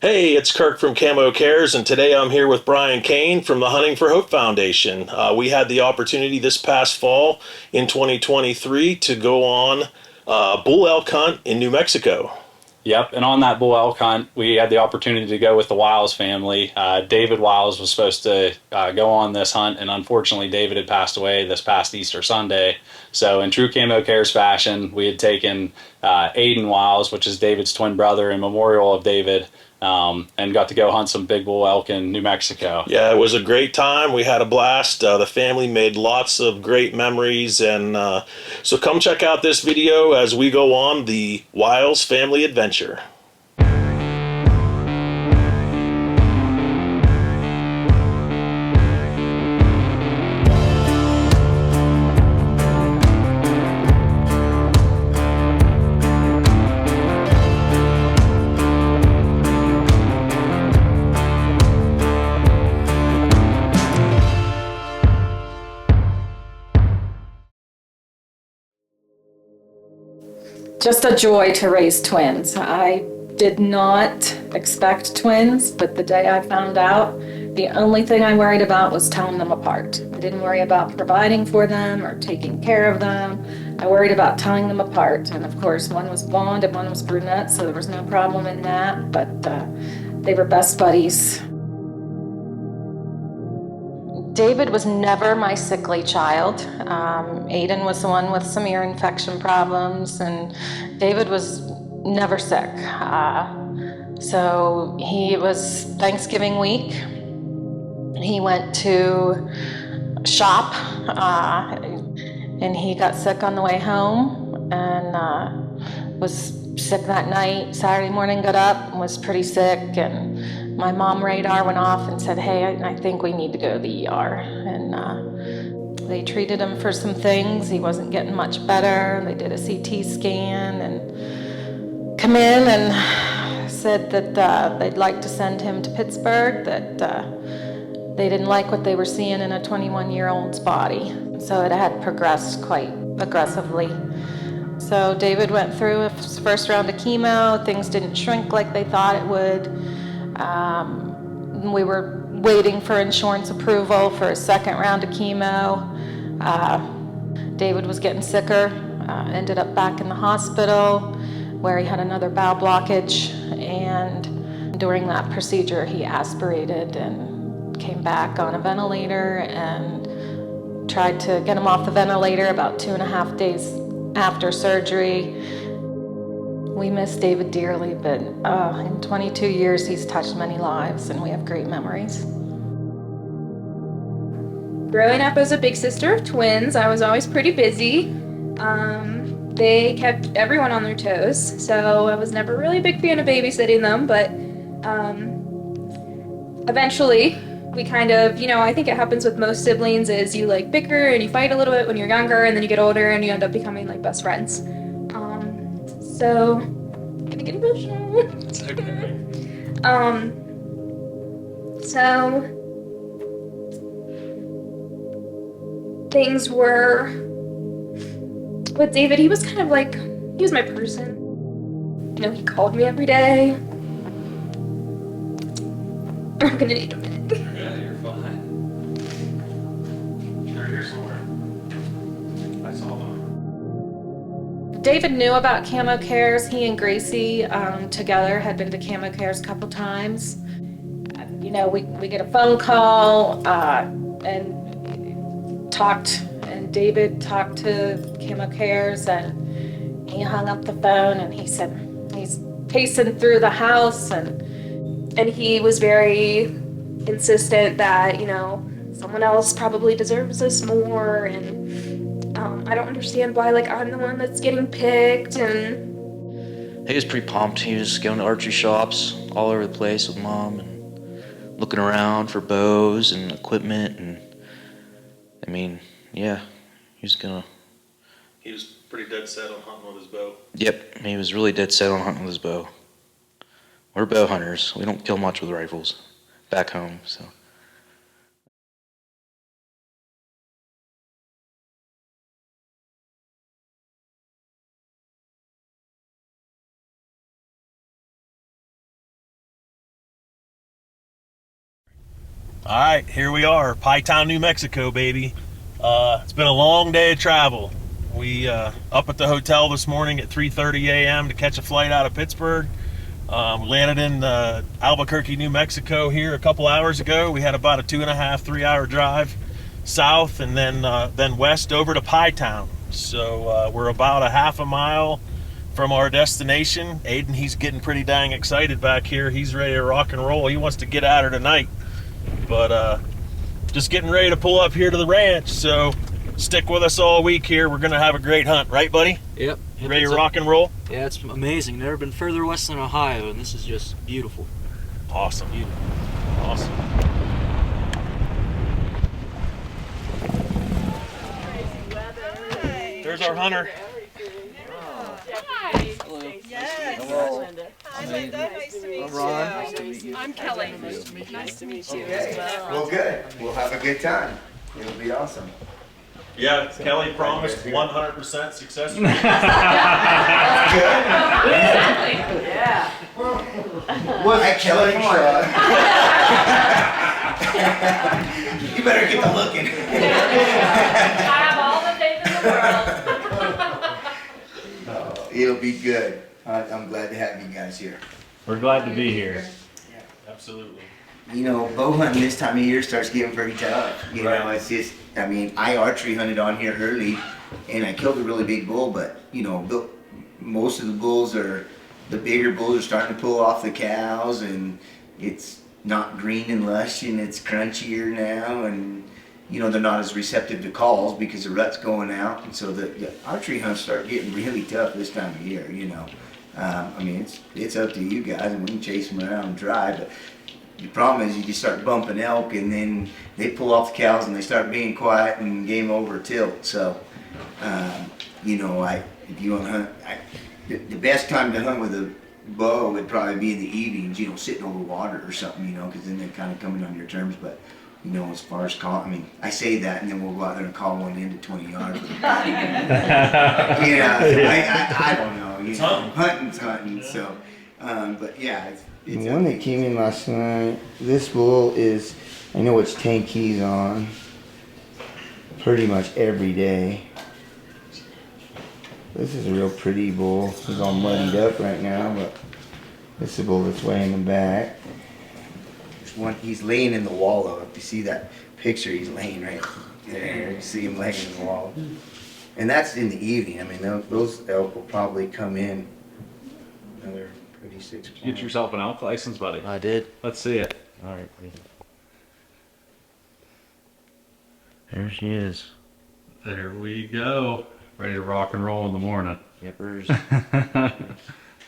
Hey, it's Kirk from Camo Cares, and today I'm here with Brian Kane from the Hunting for Hope Foundation. We had the opportunity this past fall in 2023 to go on a bull elk hunt in New Mexico. Yep, and on that bull elk hunt, we had the opportunity to go with the Wiles family. David Wiles was supposed to go on this hunt, and unfortunately, David had passed away this past Easter Sunday. So, in true Camo Cares fashion, we had taken Aiden Wiles, which is David's twin brother, in memorial of David, and got to go hunt some big bull elk in New Mexico. Yeah, it was a great time. We had a blast. The family made lots of great memories, and so come check out this video as we go on the Wiles family adventure. Just a joy to raise twins. I did not expect twins, but the day I found out, the only thing I worried about was telling them apart. I didn't worry about providing for them or taking care of them. I worried about telling them apart. And of course, one was blonde and one was brunette, so there was no problem in that, but they were best buddies. David was never my sickly child. Aiden was the one with some ear infection problems, and David was never sick. So he was Thanksgiving week. He went to shop, and he got sick on the way home, and was sick that night. Saturday morning, got up and was pretty sick, and my mom radar went off and said, hey, I think we need to go to the ER. And they treated him for some things. He wasn't getting much better. They did a CT scan and come in and said that they'd like to send him to Pittsburgh, that they didn't like what they were seeing in a 21-year-old's body. So it had progressed quite aggressively. So David went through his first round of chemo. Things didn't shrink like they thought it would. We were waiting for insurance approval for a second round of chemo. David was getting sicker, ended up back in the hospital where he had another bowel blockage, and during that procedure he aspirated and came back on a ventilator, and tried to get him off the ventilator about 2.5 days after surgery. We miss David dearly, but in 22 years he's touched many lives, and we have great memories. Growing up as a big sister of twins, I was always pretty busy. They kept everyone on their toes, so I was never really a big fan of babysitting them, but eventually we kind of, I think it happens with most siblings, is you like bicker and you fight a little bit when you're younger, and then you get older and you end up becoming like best friends. So, I'm gonna get emotional. It's okay. So things were with David. He was kind of like, he was my person. He called me every day. I'm gonna need a minute. Yeah, you're fine. They're here somewhere. I saw them. David knew about Camo Cares. He and Gracie together had been to Camo Cares a couple times. We get a phone call and David talked to Camo Cares, and he hung up the phone, and he said he's pacing through the house, and he was very insistent that, someone else probably deserves this more, and I don't understand why, I'm the one that's getting picked, and... He was pretty pumped. He was going to archery shops all over the place with Mom and looking around for bows and equipment, and yeah, he He was pretty dead set on hunting with his bow. Yep, he was really dead set on hunting with his bow. We're bow hunters. We don't kill much with rifles back home, so... All right, here we are, Pie Town, New Mexico, baby. It's been a long day of travel. We up at the hotel this morning at 3:30 a.m. to catch a flight out of Pittsburgh. We landed in Albuquerque, New Mexico here a couple hours ago. We had about a 2.5, 3-hour drive south and then west over to Pie Town. So we're about a half a mile from our destination. Aiden, he's getting pretty dang excited back here. He's ready to rock and roll. He wants to get at her tonight. But just getting ready to pull up here to the ranch. So stick with us all week here. We're going to have a great hunt. Right, buddy? Yep. Ready to rock and roll? Yeah, it's amazing. Never been further west than Ohio, and this is just beautiful. Awesome. Beautiful. Awesome. There's our hunter. Hello. Hi, Linda. Nice to meet you. I'm Kelly. Nice to meet you as well. Well, good. We'll have a good time. It'll be awesome. Yeah, Kelly promised 100% success rate. Yeah. Well, hey, Kelly, come on. You better get to looking. I have all the faith in the world. Oh, it'll be good. I'm glad to have you guys here. We're glad to be here. Absolutely. You know, bow hunting this time of year starts getting pretty tough. You know, it's just, I mean, I archery hunted on here early and I killed a really big bull, but, you know, most of the bulls are, the bigger bulls are starting to pull off the cows and it's not green and lush and it's crunchier now and, you know, they're not as receptive to calls because the rut's going out. And so the archery hunts start getting really tough this time of year, you know. I mean, it's up to you guys and we can chase them around and try, but the problem is you just start bumping elk and then they pull off the cows and they start being quiet and game over tilt. So, you know, if you want to hunt, the best time to hunt with a bow would probably be in the evenings, you know, sitting over water or something, you know, because then they're kind of coming on your terms. But, you know, as far as call, I mean, I say that and then we'll go out there and call one into 20 yards. I don't know. You know, hunting's hunting. So, but yeah, it's the one that came in last night, this bull is, I know it's 10 keys on pretty much every day. This is a real pretty bull. He's all muddied up right now, but this is a bull that's way in the back. There's one, he's laying in the wall though. If you see that picture, he's laying right there. You see him laying in the wall. And that's in the evening. I mean, those elk will probably come in another 36 pounds. Get yourself an elk license, buddy. I did. Let's see it. All right. There she is. There we go. Ready to rock and roll in the morning. Yippers.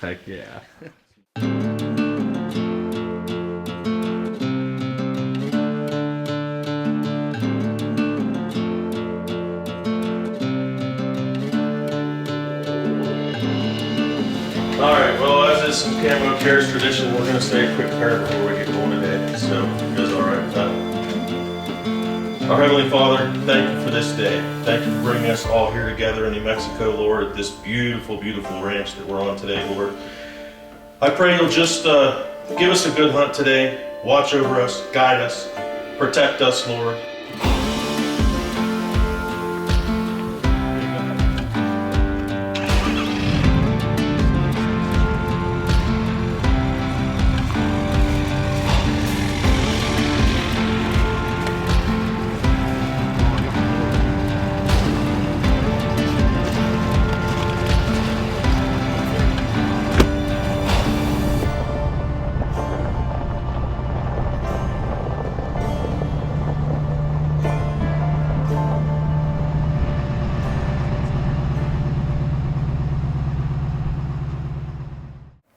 Heck yeah. All right, well, as is Camo Cares tradition, we're going to say a quick prayer before we get going today. So, you guys all right with that? Our Heavenly Father, thank you for this day. Thank you for bringing us all here together in New Mexico, Lord, at this beautiful, beautiful ranch that we're on today, Lord. I pray you'll just give us a good hunt today, watch over us, guide us, protect us, Lord.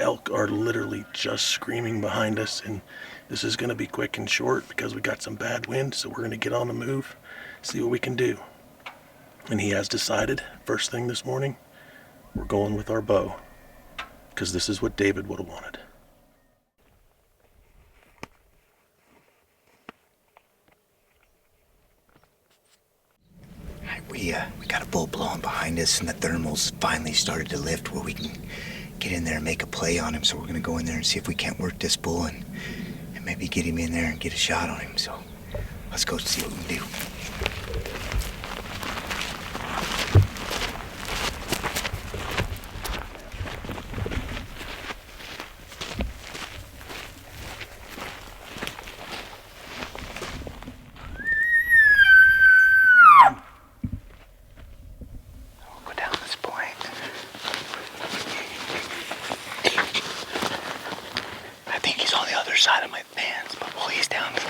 Elk are literally just screaming behind us, and this is going to be quick and short because we got some bad wind, so we're going to get on the move, see what we can do. And he has decided, first thing this morning, we're going with our bow, because this is what David would have wanted. We got a bull blowing behind us, and the thermals finally started to lift where we can get in there and make a play on him. So we're gonna go in there and see if we can't work this bull and maybe get him in there and get a shot on him. So Let's go see what we can do. We'll go down this point. I think he's on the other side of my fence, but he's down there.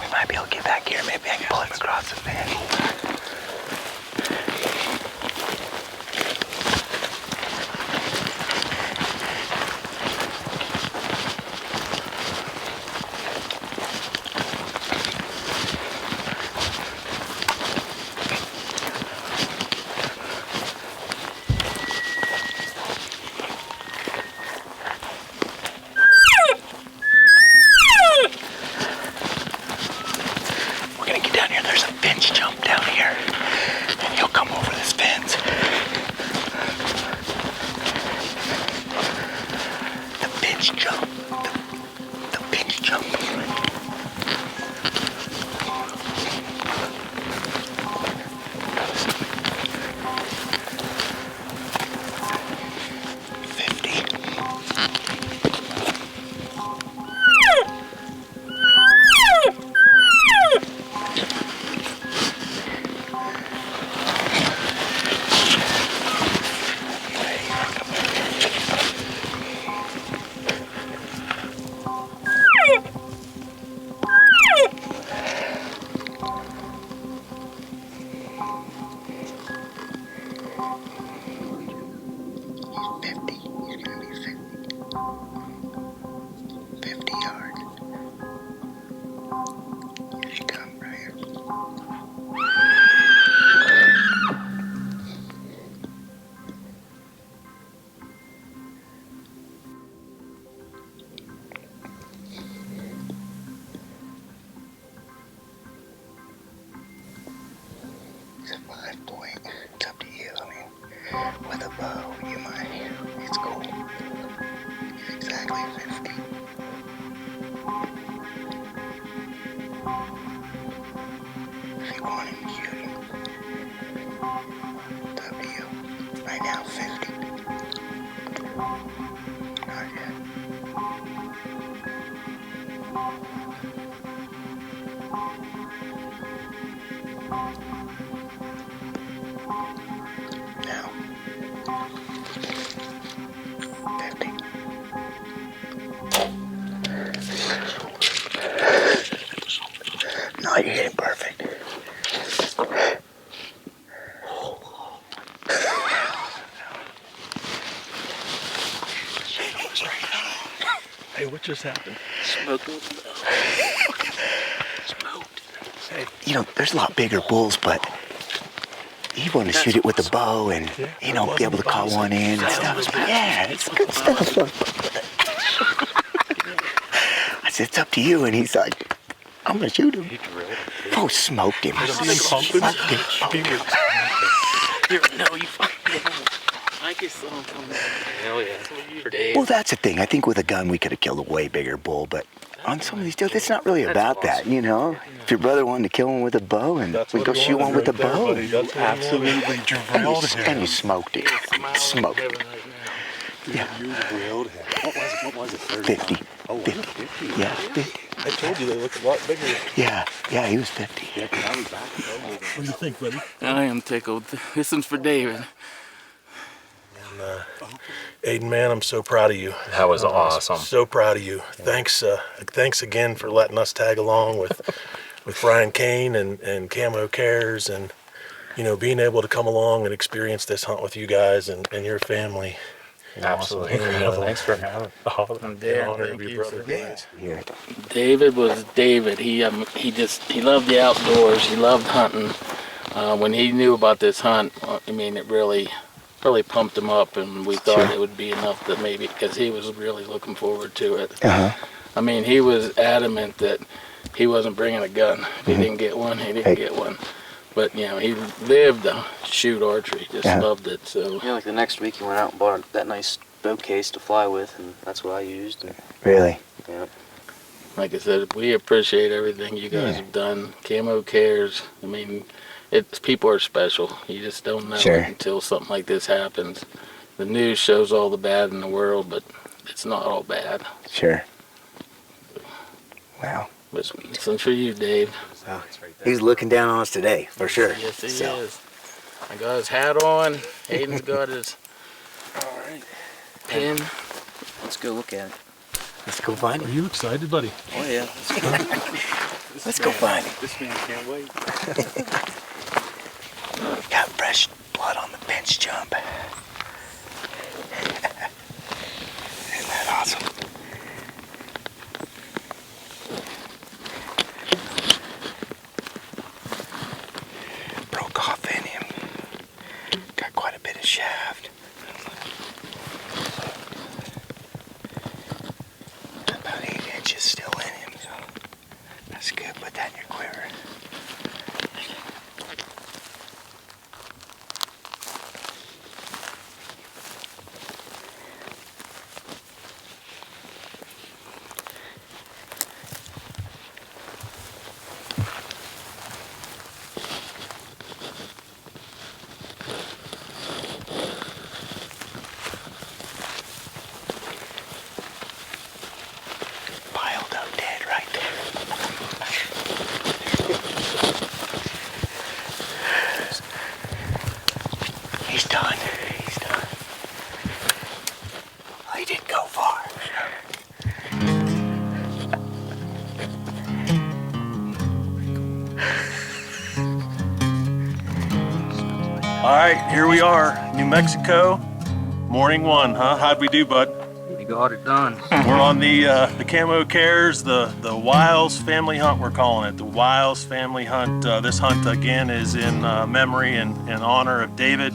We might be able to get back here. Maybe I can pull him across the fence. We're gonna get down here. There's a fence jump down here, and he'll come over this fence. The fence jump. The fence jump. It's a 5 point. It's up to you. I mean, with a bow, you might. It's cool. He's exactly 50. If you want him, shoot him. It's up to you. Right now, 50. Not yet. Now, 50. No, you're hitting perfect. Hey, what just happened? Smoked. Hey, you know, there's a lot bigger bulls, but he wanted to shoot it with a bow and, you know, be able to call one in and stuff. Yeah, it's good stuff. I said, it's up to you. And he's like, I'm going to shoot him. He drilled. Oh, smoked him. No, you fucking I can saw him from there. Hell yeah. For Dave. Well, that's the thing. I think with a gun, we could have killed a way bigger bull, but on some of these deals, it's not really about that, you know? If your brother wanted to kill one with a bow and we go shoot one with a bow, You absolutely drilled and you smoked it. Smoked it. Yeah. You drilled him. What was it? 50. Oh, 50. 50. Yeah, 50. I told you they look a lot bigger. Yeah, he was 50. Yeah, 'cause I was back. What do you think, buddy? I am tickled. This one's for David. And, Aiden, man, I'm so proud of you. That was awesome. So proud of you. Thanks again for letting us tag along with Brian Kane and Camo Cares, and you know, being able to come along and experience this hunt with you guys and your family. Absolutely. Incredible. Thanks for having all of them. In honor of your brother. Yeah. David was David. He loved the outdoors. He loved hunting. When he knew about this hunt, I mean, it really really pumped him up, and we thought it would be enough that maybe, because he was really looking forward to it. I mean, he was adamant that he wasn't bringing a gun. If he didn't get one, he didn't get one. But, you know, he lived to shoot archery, just loved it. So Yeah, like the next week he went out and bought that nice bow case to fly with, and that's what I used. And, Really? yeah. like I said, we appreciate everything you guys have done. Camo Cares. I mean, people are special. You just don't know it until something like this happens. The news shows all the bad in the world, but it's not all bad. Sure. Wow. But it's for you, Dave. He's looking down on us today, for sure. Yes, he is. I got his hat on. Hayden's got his pin. Let's go look at it. Let's go find Are him. you excited, buddy? Oh, yeah. Let's go find him. This man can't wait. Got fresh blood on the bench jump. Isn't that awesome? Broke off in him. Got quite a bit of shaft. About 8 inches still in him, so that's good. Put that in your quiver. Piled up dead right there. He's done. He's done. He didn't go far. All right, here we are, New Mexico, morning one, huh? How'd we do, bud? We got it done. We're on the Camo Cares, the Wiles family hunt, we're calling it. The Wiles family hunt. This hunt, again, is in memory and honor of David.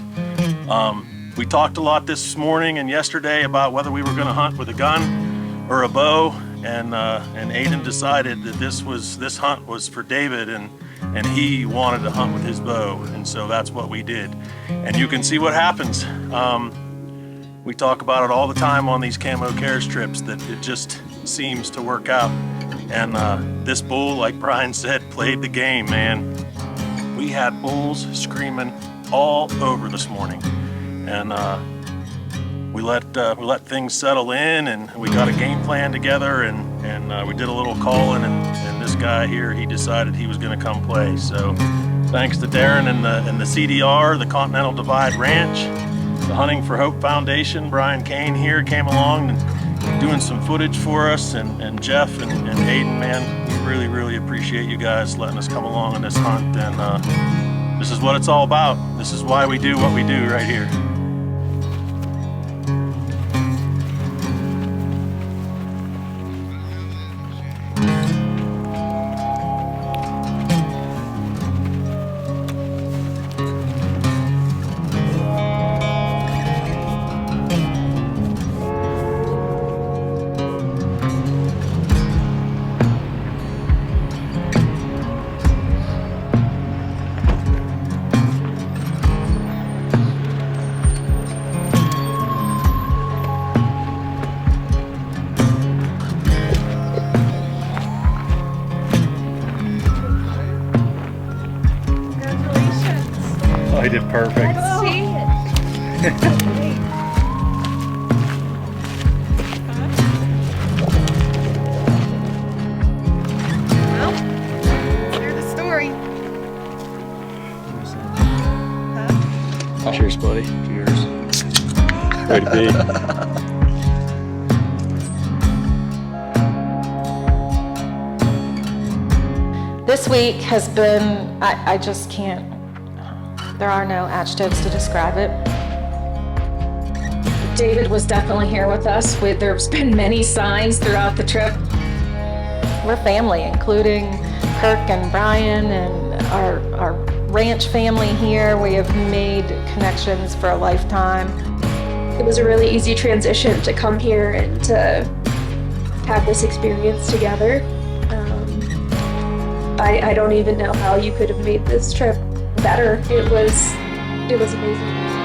We talked a lot this morning and yesterday about whether we were going to hunt with a gun or a bow, and Aiden decided that this hunt was for David, and he wanted to hunt with his bow, and so that's what we did. And you can see what happens. We talk about it all the time on these Camo Cares trips, that it just seems to work out. And this bull, like Brian said, played the game, man. We had bulls screaming all over this morning, and we let things settle in, and we got a game plan together, and we did a little calling, and this guy here, he decided he was going to come play. So thanks to Darren and the CDR, the Continental Divide Ranch, the Hunting for Hope Foundation, Brian Kane here came along and doing some footage for us, and Jeff and Aiden, man, we really, really appreciate you guys letting us come along on this hunt, and this is what it's all about. This is why we do what we do right here. Oh, he did perfect. See it. Well, hear the story. Cheers, buddy. Cheers. Way to be. This week has been, I just can't, there are no adjectives to describe it. David was definitely here with us. There's been many signs throughout the trip. We're family, including Kirk and Brian and our ranch family here. We have made connections for a lifetime. It was a really easy transition to come here and to have this experience together. I don't even know how you could have made this trip better. It was amazing.